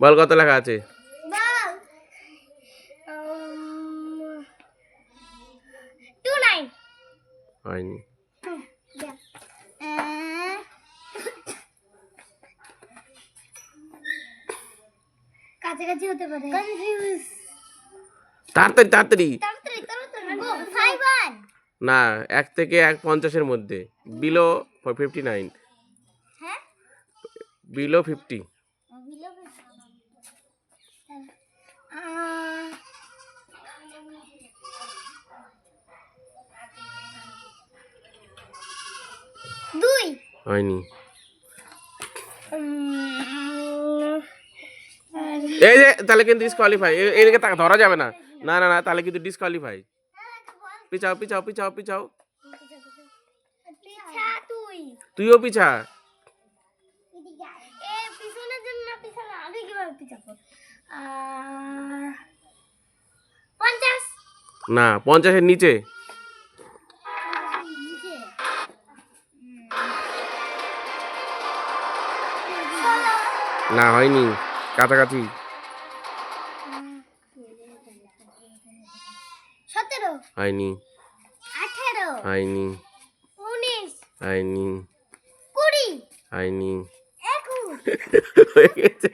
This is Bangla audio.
বল কত লেখা আছে? হয়নি। কাছাকাছি হতে পারে। কনফিউজ। তাড়াতাড়ি তাড়াতাড়ি। ফাইভ না, 1 থেকে 150 মধ্যে। বিলো 59। হ্যাঁ, বিলো 50। দুই। হয়নি। এই যে তাহলে কিন্তু ডিসকোয়ালিফাই। এদিকে তাকে ধরা যাবে না। না না না, তাহলে কিন্তু ডিসকোয়ালিফাই। পিছাও পিছাও পিছাও পিছাও। তুইও পিছা। না, 50-এর নিচে। না, হয়নি। কাছাকাছি। 17 হয়নি। 18 হয়নি। 19 হয়নি। 20 হয়নি। 21 হয়ে গেছে।